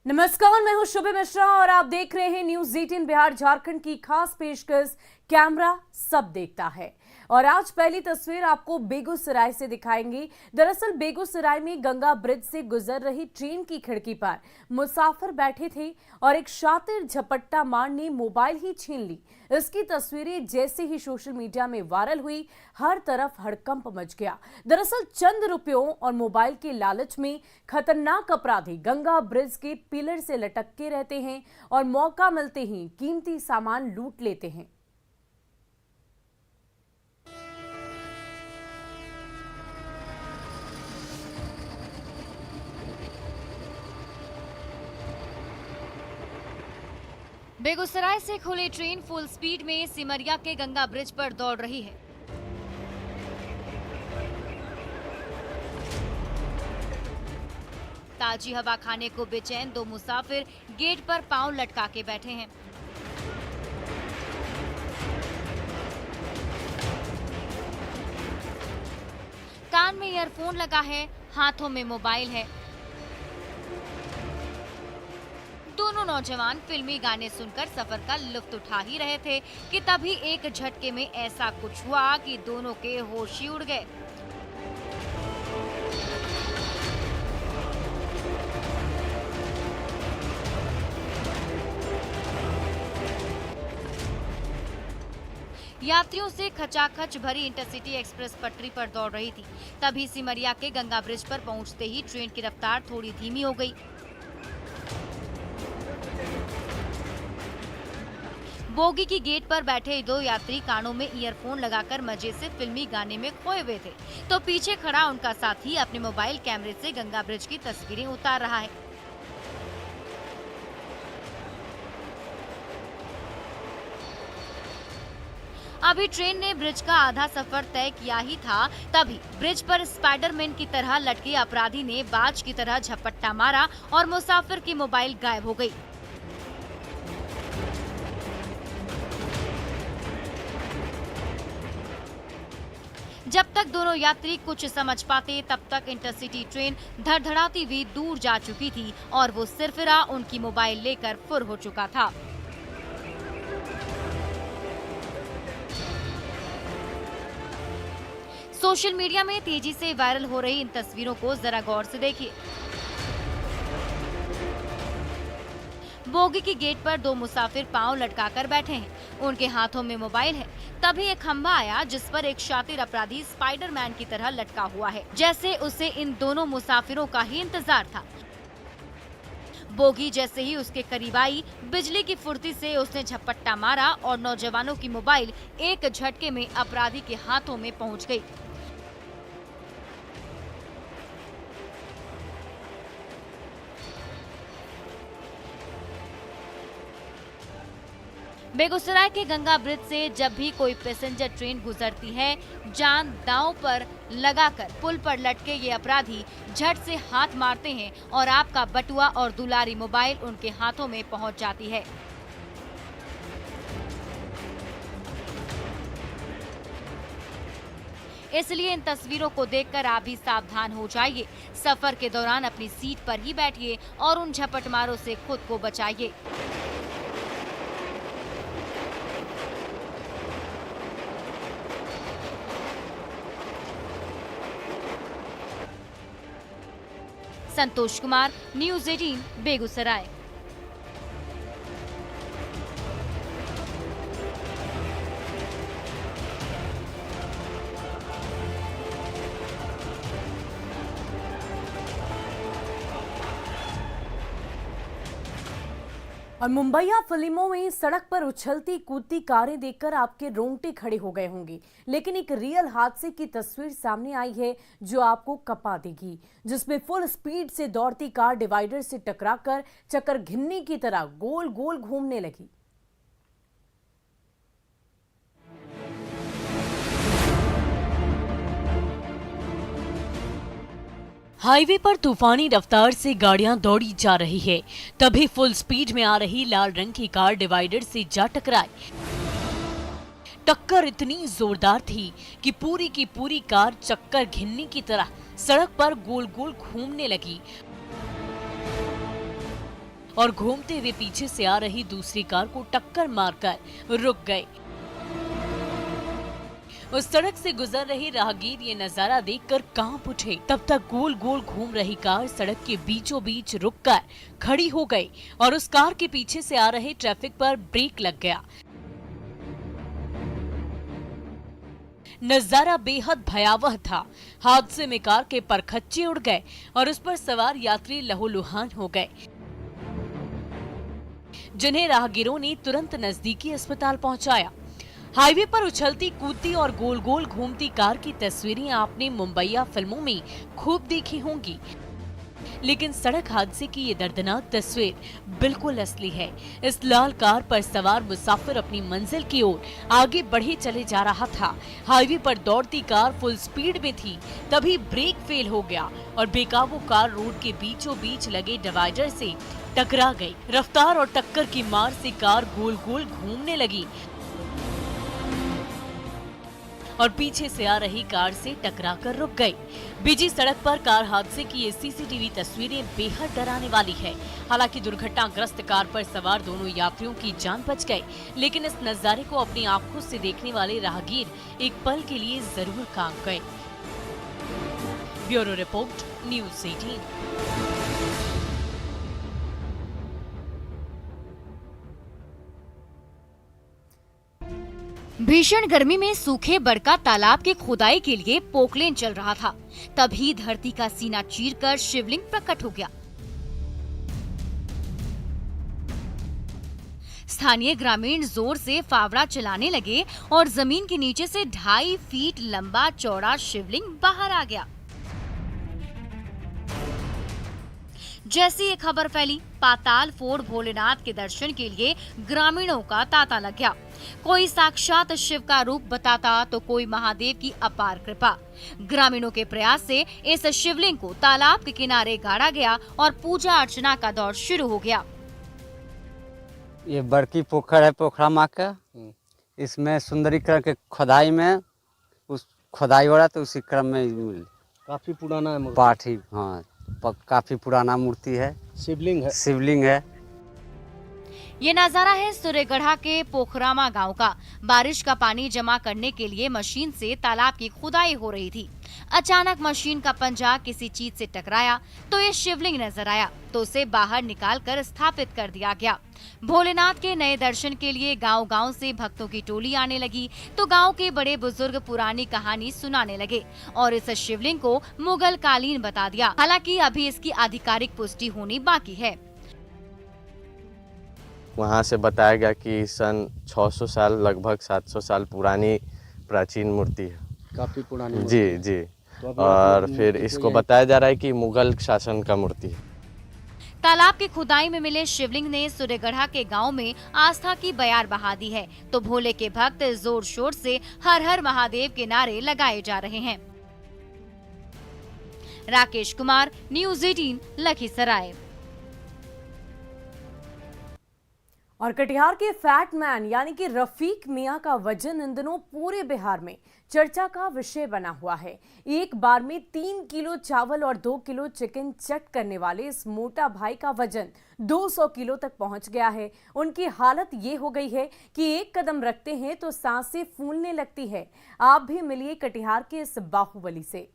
नमस्कार, मैं हूं शुभा मिश्रा और आप देख रहे हैं न्यूज 18 बिहार झारखंड की खास पेशकश कैमरा सब देखता है। और आज पहली तस्वीर आपको बेगूसराय से दिखाएंगे। दरअसल बेगूसराय में गंगा ब्रिज से गुजर रही ट्रेन की खिड़की पर मुसाफिर बैठे थे और एक शातिर झपट्टा मार ने मोबाइल ही छीन ली। इसकी तस्वीरें जैसे ही सोशल मीडिया में वायरल हुई, हर तरफ हड़कंप मच गया। दरअसल चंद रुपयों और मोबाइल के लालच में खतरनाक अपराधी गंगा ब्रिज के पिलर से लटके रहते हैं और मौका मिलते ही कीमती सामान लूट लेते हैं। बेगूसराय से खुली ट्रेन फुल स्पीड में सिमरिया के गंगा ब्रिज पर दौड़ रही है। ताजी हवा खाने को बेचैन दो मुसाफिर गेट पर पांव लटका के बैठे हैं। कान में ईयरफोन लगा है, हाथों में मोबाइल है। दोनों नौजवान फिल्मी गाने सुनकर सफर का लुत्फ उठा ही रहे थे कि तभी एक झटके में ऐसा कुछ हुआ कि दोनों के होश ही उड़ गए। यात्रियों से खचाखच भरी इंटरसिटी एक्सप्रेस पटरी पर दौड़ रही थी। तभी सिमरिया के गंगा ब्रिज पर पहुंचते ही ट्रेन की रफ्तार थोड़ी धीमी हो गई। बोगी की गेट पर बैठे दो यात्री कानों में ईयरफोन लगाकर मजे से फिल्मी गाने में खोए हुए थे, तो पीछे खड़ा उनका साथी अपने मोबाइल कैमरे से गंगा ब्रिज की तस्वीरें उतार रहा है। अभी ट्रेन ने ब्रिज का आधा सफर तय किया ही था, तभी ब्रिज पर स्पाइडरमैन की तरह लटके अपराधी ने बाज की तरह झपट्टा मारा और मुसाफिर की मोबाइल गायब हो गई। जब तक दोनों यात्री कुछ समझ पाते तब तक इंटरसिटी ट्रेन धड़धड़ाती हुई दूर जा चुकी थी और वो सिरफिरा उनकी मोबाइल लेकर फुर हो चुका था। सोशल मीडिया में तेजी से वायरल हो रही इन तस्वीरों को जरा गौर से देखिए। बोगी की गेट पर दो मुसाफिर पांव लटकाकर बैठे हैं। उनके हाथों में मोबाइल है। तभी एक खंभा आया जिस पर एक शातिर अपराधी स्पाइडरमैन की तरह लटका हुआ है, जैसे उसे इन दोनों मुसाफिरों का ही इंतजार था। बोगी जैसे ही उसके करीब आई, बिजली की फुर्ती से उसने झपट्टा मारा और नौजवानों की मोबाइल एक झटके में अपराधी के हाथों में पहुंच गई। बेगूसराय के गंगा ब्रिज से जब भी कोई पैसेंजर ट्रेन गुजरती है, जान दांव पर लगाकर पुल पर लटके ये अपराधी झट से हाथ मारते हैं और आपका बटुआ और दुलारी मोबाइल उनके हाथों में पहुंच जाती है। इसलिए इन तस्वीरों को देखकर आप भी सावधान हो जाइए। सफर के दौरान अपनी सीट पर ही बैठिए और उन झपटमारों से खुद को बचाइए। संतोष कुमार, न्यूज 18 बेगूसराय। और मुंबईया फिल्मों में सड़क पर उछलती कूदती कारें देखकर आपके रोंगटे खड़े हो गए होंगे, लेकिन एक रियल हादसे की तस्वीर सामने आई है जो आपको कपा देगी, जिसमें फुल स्पीड से दौड़ती कार डिवाइडर से टकराकर चक्कर घिन्नी की तरह गोल गोल घूमने लगी। हाईवे पर तूफानी रफ्तार से गाड़ियां दौड़ी जा रही है, तभी फुल स्पीड में आ रही लाल रंग की कार डिवाइडर से जा टकराई। टक्कर इतनी जोरदार थी कि पूरी की पूरी कार चक्कर घिन्नी की तरह सड़क पर गोल गोल घूमने लगी। और घूमते हुए पीछे से आ रही दूसरी कार को टक्कर मारकर रुक गए। उस सड़क से गुजर रहे राहगीर ये नजारा देखकर कांप उठे। तब तक गोल गोल घूम रही कार सड़क के बीचों बीच रुककर खड़ी हो गई और उस कार के पीछे से आ रहे ट्रैफिक पर ब्रेक लग गया। नजारा बेहद भयावह था। हादसे में कार के परखच्चे उड़ गए और उस पर सवार यात्री लहूलुहान हो गए, जिन्हें राहगीरों ने तुरंत नजदीकी अस्पताल पहुंचाया। हाईवे पर उछलती कूदती और गोल गोल घूमती कार की तस्वीरें आपने मुंबईया फिल्मों में खूब देखी होंगी, लेकिन सड़क हादसे की ये दर्दनाक तस्वीर बिल्कुल असली है। इस लाल कार पर सवार मुसाफिर अपनी मंजिल की ओर आगे बढ़े चले जा रहा था। हाईवे पर दौड़ती कार फुल स्पीड में थी, तभी ब्रेक फेल हो गया और बेकाबू कार रोड के बीचों बीच लगे डिवाइडर से टकरा गई। रफ्तार और टक्कर की मार से कार गोल गोल घूमने लगी और पीछे से आ रही कार से टकराकर रुक गई। बिजी सड़क पर कार हादसे की ये सीसीटीवी तस्वीरें बेहद डराने वाली है। हालांकि दुर्घटनाग्रस्त कार पर सवार दोनों यात्रियों की जान बच गई, लेकिन इस नजारे को अपनी आंखों से देखने वाले राहगीर एक पल के लिए जरूर कांप गए। Bureau report, news 18। भीषण गर्मी में सूखे बड़का तालाब के खुदाई के लिए पोकलेन चल रहा था। तभी धरती का सीना चीरकर शिवलिंग प्रकट हो गया। स्थानीय ग्रामीण जोर से फावड़ा चलाने लगे और जमीन के नीचे से 2.5 फीट लंबा चौड़ा शिवलिंग बाहर आ गया। जैसी ये खबर फैली, पाताल फोड़ भोलेनाथ के दर्शन के लिए ग्रामीणों का तांता लग गया। कोई साक्षात शिव का रूप बताता तो कोई महादेव की अपार कृपा। ग्रामीणों के प्रयास से इस शिवलिंग को तालाब के किनारे गाड़ा गया और पूजा अर्चना का दौर शुरू हो गया। ये बड़की पोखर है, पोखरा माँ का। इसमें सुंदरीकरण के खुदाई में उस खुदाई हो रहा, तो उसी क्रम में काफी पुराना है पाठी, हाँ काफी पुराना मूर्ति है, शिवलिंग है। ये नजारा है सूर्यगढ़ा के पोखरामा गांव का। बारिश का पानी जमा करने के लिए मशीन से तालाब की खुदाई हो रही थी। अचानक मशीन का पंजा किसी चीज से टकराया तो ये शिवलिंग नजर आया, तो उसे बाहर निकालकर स्थापित कर दिया गया। भोलेनाथ के नए दर्शन के लिए गांव-गांव से भक्तों की टोली आने लगी, तो गांव के बड़े बुजुर्ग पुरानी कहानी सुनाने लगे और इस शिवलिंग को मुगल कालीन बता दिया। हालांकि अभी इसकी आधिकारिक पुष्टि होनी बाकी है। वहाँ से बताया गया कि सन 600 साल, लगभग 700 साल पुरानी प्राचीन मूर्ति है, काफी पुरानी। जी। तो और फिर इसको बताया जा रहा है कि मुगल शासन का मूर्ति है। तालाब की खुदाई में मिले शिवलिंग ने सूर्यगढ़ा के गांव में आस्था की बयार बहा दी है, तो भोले के भक्त जोर शोर से हर हर महादेव के नारे लगाए जा रहे हैं। राकेश कुमार, न्यूज़ 18, लखीसराय। और कटिहार के फैट मैन यानी कि रफीक मियां का वजन इन दिनों पूरे बिहार में चर्चा का विषय बना हुआ है। एक बार में 3 किलो चावल और 2 किलो चिकन चट करने वाले इस मोटा भाई का वजन 200 किलो तक पहुंच गया है। उनकी हालत ये हो गई है कि एक कदम रखते हैं तो सांसें फूलने लगती है। आप भी मिलिए कटिहार के इस बाहुबली से।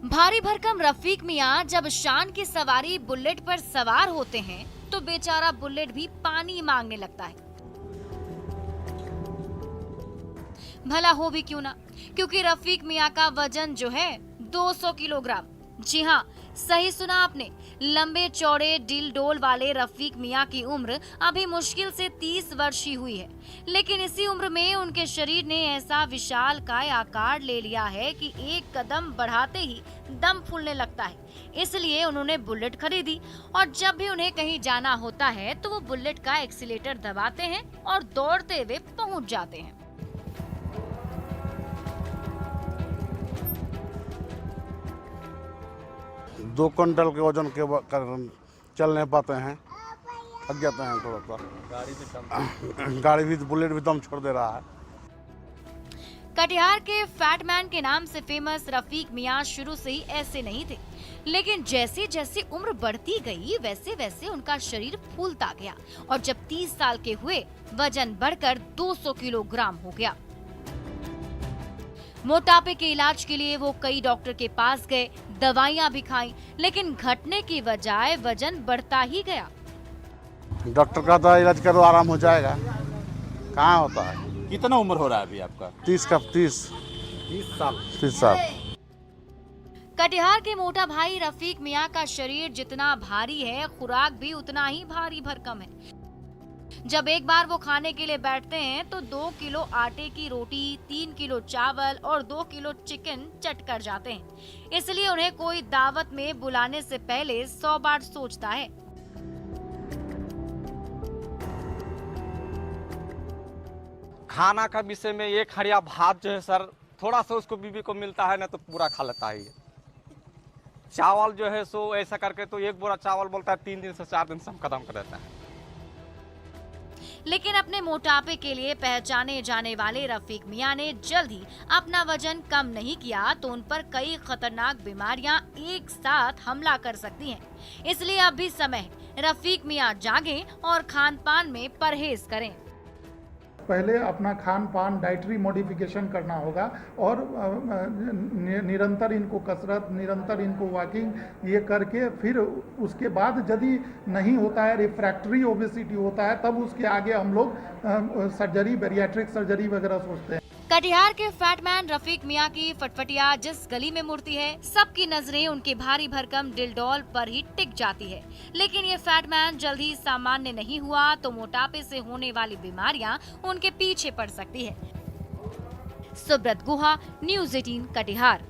भारी भरकम रफीक मियां जब शान की सवारी बुलेट पर सवार होते हैं तो बेचारा बुलेट भी पानी मांगने लगता है। भला हो भी क्यों ना, क्योंकि रफीक मियां का वजन जो है 200 किलोग्राम। जी हाँ, सही सुना आपने। लंबे चौड़े डिल डोल वाले रफीक मियां की उम्र अभी मुश्किल से 30 वर्ष ही हुई है, लेकिन इसी उम्र में उनके शरीर ने ऐसा विशालकाय आकार ले लिया है कि एक कदम बढ़ाते ही दम फूलने लगता है। इसलिए उन्होंने बुलेट खरीदी और जब भी उन्हें कहीं जाना होता है तो वो बुलेट का एक्सीलेटर दबाते हैं और दौड़ते हुए पहुंच जाते हैं। 2 क्विंटल के वजन के चल नहीं पाते हैं, थक जाते हैं थोड़ा सा। गाड़ी भी बुलेट भी दम छोड़ दे रहा है। कटिहार के फैटमैन के नाम से फेमस रफीक मियां शुरू से ही ऐसे नहीं थे, लेकिन जैसे जैसे उम्र बढ़ती गई वैसे वैसे उनका शरीर फूलता गया और जब 30 साल के हुए वजन बढ़कर 200 किलोग्राम हो गया। मोटापे के इलाज के लिए वो कई डॉक्टर के पास गए, दवाइयां भी खाई, लेकिन घटने की बजाय वजन बढ़ता ही गया। डॉक्टर का तो इलाज करो आराम हो जाएगा, कहाँ होता है। कितना उम्र हो रहा है अभी आपका? 30 साल। कटिहार के मोटा भाई रफीक मियां का शरीर जितना भारी है, खुराक भी उतना ही भारी भरकम है। जब एक बार वो खाने के लिए बैठते हैं तो 2 किलो आटे की रोटी, 3 किलो चावल और 2 किलो चिकन चट कर जाते हैं। इसलिए उन्हें कोई दावत में बुलाने से पहले 100 बार सोचता है। खाना का विषय में एक हड़िया भात जो है सर, थोड़ा सा उसको बीबी को मिलता है ना तो पूरा खा लेता है। चावल जो है सो ऐसा करके तो एक बोरा चावल बोलता है 3 दिन से 4 दिन से हम खत्म कर देता है। लेकिन अपने मोटापे के लिए पहचाने जाने वाले रफीक मियां ने जल्द ही अपना वजन कम नहीं किया तो उन पर कई खतरनाक बीमारियां एक साथ हमला कर सकती हैं। इसलिए अब भी समय है, रफीक मियां जागें और खान पान में परहेज करें। पहले अपना खान पान डाइटरी मॉडिफिकेशन करना होगा और निरंतर इनको कसरत, निरंतर इनको वॉकिंग ये करके फिर उसके बाद यदि नहीं होता है, रिफ्रैक्टरी ओबेसिटी होता है, तब उसके आगे हम लोग सर्जरी, बैरिएट्रिक सर्जरी वगैरह सोचते हैं। कटिहार के फैटमैन रफीक मियां की फटफटिया जिस गली में मुड़ती है, सबकी नजरें उनके भारी भरकम डिलडॉल पर ही टिक जाती है। लेकिन ये फैटमैन जल्द ही सामान्य नहीं हुआ तो मोटापे से होने वाली बीमारियां उनके पीछे पड़ सकती है। सुब्रत गुहा, न्यूज़ 18 कटिहार।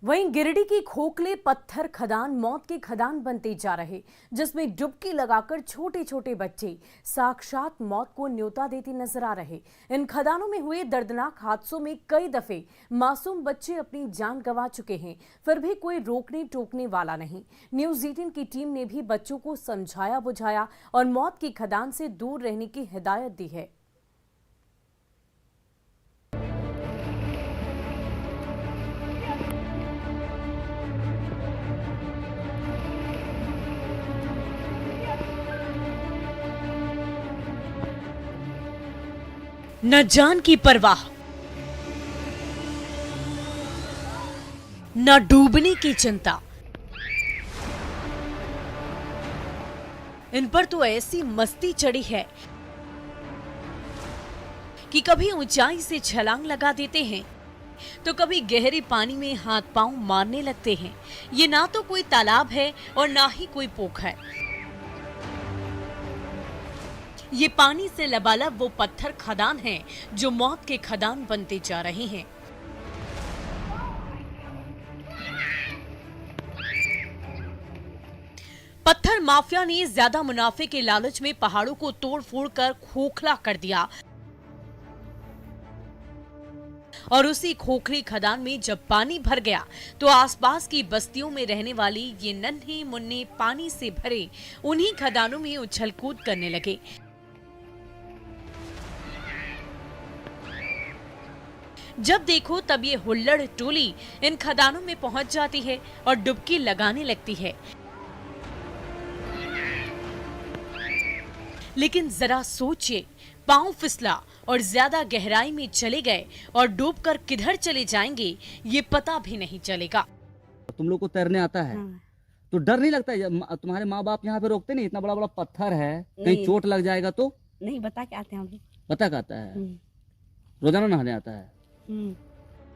वहीं गिरिडीह की खोखले पत्थर खदान मौत के खदान बनते जा रहे, जिसमें डुबकी लगाकर छोटे छोटे बच्चे साक्षात मौत को न्योता देते नजर आ रहे। इन खदानों में हुए दर्दनाक हादसों में कई दफे मासूम बच्चे अपनी जान गंवा चुके हैं, फिर भी कोई रोकने टोकने वाला नहीं। न्यूज़ 18 की टीम ने भी बच्चों को समझाया बुझाया और मौत की खदान से दूर रहने की हिदायत दी है। न जान की परवाह, न डूबने की चिंता, इन पर तो ऐसी मस्ती चढ़ी है कि कभी ऊंचाई से छलांग लगा देते हैं तो कभी गहरे पानी में हाथ पांव मारने लगते हैं। ये ना तो कोई तालाब है और ना ही कोई पोखर, ये पानी से लबालब वो पत्थर खदान हैं जो मौत के खदान बनते जा रहे हैं। पत्थर माफिया ने ज्यादा मुनाफे के लालच में पहाड़ों को तोड़ फोड़ कर खोखला कर दिया और उसी खोखली खदान में जब पानी भर गया तो आसपास की बस्तियों में रहने वाली ये नन्हे मुन्ने पानी से भरे उन्हीं खदानों में उछल कूद करने लगे। जब देखो तब ये हुल्लड़ टोली इन खदानों में पहुंच जाती है और डुबकी लगाने लगती है। लेकिन जरा सोचिए, पांव फिसला और ज्यादा गहराई में चले गए और डूबकर किधर चले जाएंगे ये पता भी नहीं चलेगा। तुम लोग को तैरने आता है तो डर नहीं लगता है? तुम्हारे माँ बाप यहाँ पे रोकते नहीं? इतना बड़ा बड़ा पत्थर है, कहीं चोट लग जाएगा तो? नहीं, बता के आते हैं हम लोग। बता के आता है, रोजाना नहाने आता है।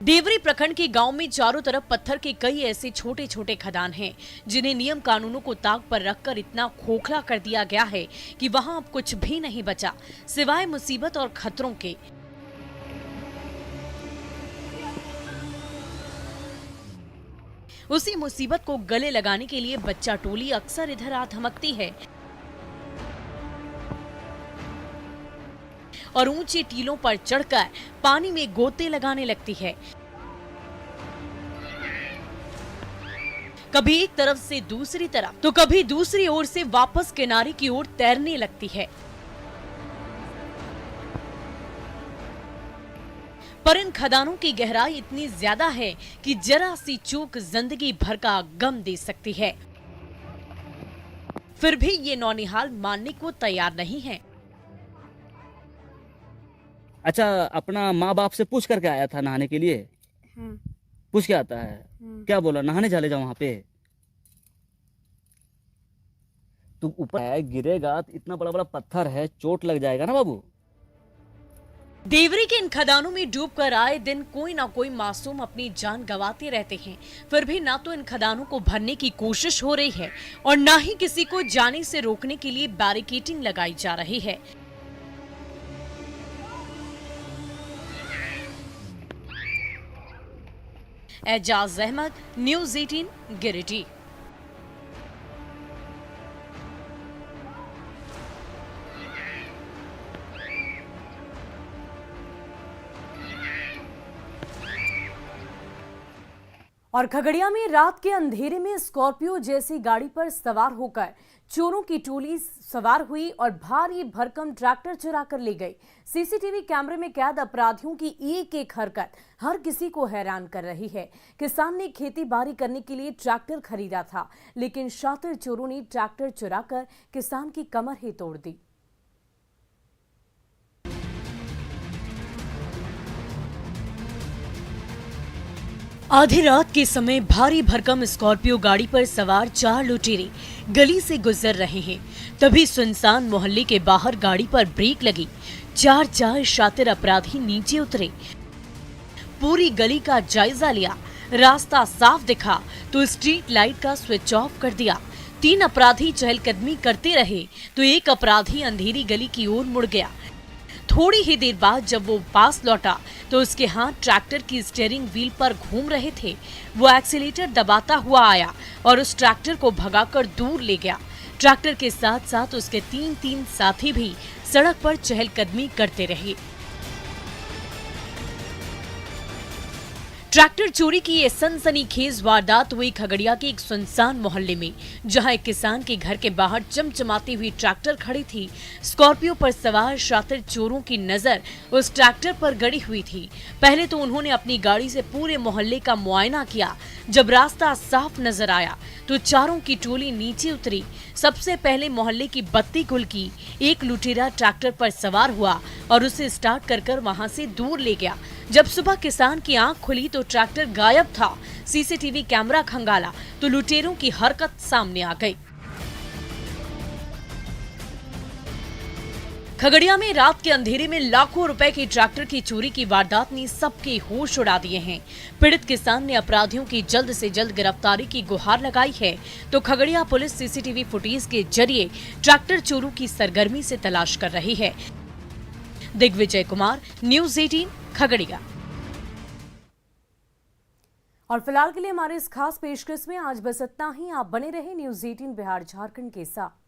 देवरी प्रखंड के गांव में चारों तरफ पत्थर के कई ऐसे छोटे छोटे खदान हैं जिन्हें नियम कानूनों को ताक पर रखकर इतना खोखला कर दिया गया है कि वहां अब कुछ भी नहीं बचा सिवाय मुसीबत और खतरों के। उसी मुसीबत को गले लगाने के लिए बच्चा टोली अक्सर इधर आ धमकती है और ऊंची टीलों पर चढ़कर पानी में गोते लगाने लगती है। कभी एक तरफ से दूसरी तरफ तो कभी दूसरी ओर से वापस किनारे की ओर तैरने लगती है। पर इन खदानों की गहराई इतनी ज्यादा है कि जरा सी चूक जिंदगी भर का गम दे सकती है। फिर भी ये नौनिहाल मानने को तैयार नहीं है। अच्छा, अपना माँ बाप से पूछ करके आया था नहाने के लिए? पूछ के आता है? क्या बोला? नहाने चले जाओ वहां पे। तू ऊपर है, गिरेगा तो इतना बड़ा बड़ा पत्थर है, चोट लग जाएगा ना बाबू। देवरी के इन खदानों में डूबकर आए दिन कोई ना कोई मासूम अपनी जान गंवाते रहते हैं। फिर भी ना तो इन खदानों को भरने की कोशिश हो रही है और ना ही किसी को जाने से रोकने के लिए बैरिकेडिंग लगाई जा रही है। एजाज अहमद, न्यूज़ 18, गिरिडीह। और खगड़िया में रात के अंधेरे में स्कॉर्पियो जैसी गाड़ी पर सवार होकर चोरों की टोली सवार हुई और भारी भरकम ट्रैक्टर चुरा कर ले गई। सीसीटीवी कैमरे में कैद अपराधियों की एक एक हरकत हर किसी को हैरान कर रही है। किसान ने खेती बाड़ी करने के लिए ट्रैक्टर खरीदा था, लेकिन शातिर चोरों ने ट्रैक्टर चुराकर किसान की कमर ही तोड़ दी। आधी रात के समय भारी भरकम स्कॉर्पियो गाड़ी पर सवार 4 लुटेरे गली से गुजर रहे हैं। तभी सुनसान मोहल्ले के बाहर गाड़ी पर ब्रेक लगी। 4 शातिर अपराधी नीचे उतरे, पूरी गली का जायजा लिया। रास्ता साफ दिखा तो स्ट्रीट लाइट का स्विच ऑफ कर दिया। 3 अपराधी चहलकदमी करते रहे तो एक अपराधी अंधेरी गली की ओर मुड़ गया। थोड़ी ही देर बाद जब वो पास लौटा तो उसके हाथ ट्रैक्टर की स्टीयरिंग व्हील पर घूम रहे थे। वो एक्सीलेटर दबाता हुआ आया और उस ट्रैक्टर को भगाकर दूर ले गया। ट्रैक्टर के साथ साथ उसके 3 साथी भी सड़क पर चहलकदमी करते रहे। ट्रैक्टर चोरी की ये सनसनीखेज वारदात हुई खगड़िया के एक सुनसान मोहल्ले में, जहां एक किसान के घर के बाहर चमचमाती हुई ट्रैक्टर खड़ी थी। स्कॉर्पियो पर सवार शातिर चोरों की नजर उस ट्रैक्टर पर गड़ी हुई थी। पहले तो उन्होंने अपनी गाड़ी से पूरे मोहल्ले का मुआयना किया। जब रास्ता साफ नजर आया तो चारों की टोली नीचे उतरी। सबसे पहले मोहल्ले की बत्ती गुल की। एक लुटेरा ट्रैक्टर पर सवार हुआ और उसे स्टार्ट कर वहां से दूर ले गया। जब सुबह किसान की आंख खुली तो ट्रैक्टर गायब था। सीसीटीवी कैमरा खंगाला तो लुटेरों की हरकत सामने आ गई। खगड़िया में रात के अंधेरे में लाखों रुपए की ट्रैक्टर की चोरी की वारदात ने सबके होश उड़ा दिए हैं। पीड़ित किसान ने अपराधियों की जल्द से जल्द गिरफ्तारी की गुहार लगाई है तो खगड़िया पुलिस सीसीटीवी फुटेज के जरिए ट्रैक्टर चोरों की सरगर्मी से तलाश कर रही है। दिग्विजय कुमार, न्यूज़ 18, खगड़िया। और फिलहाल के लिए हमारे इस खास पेशकश में आज बस इतना ही। आप बने रहे न्यूज़ 18 बिहार झारखंड के साथ।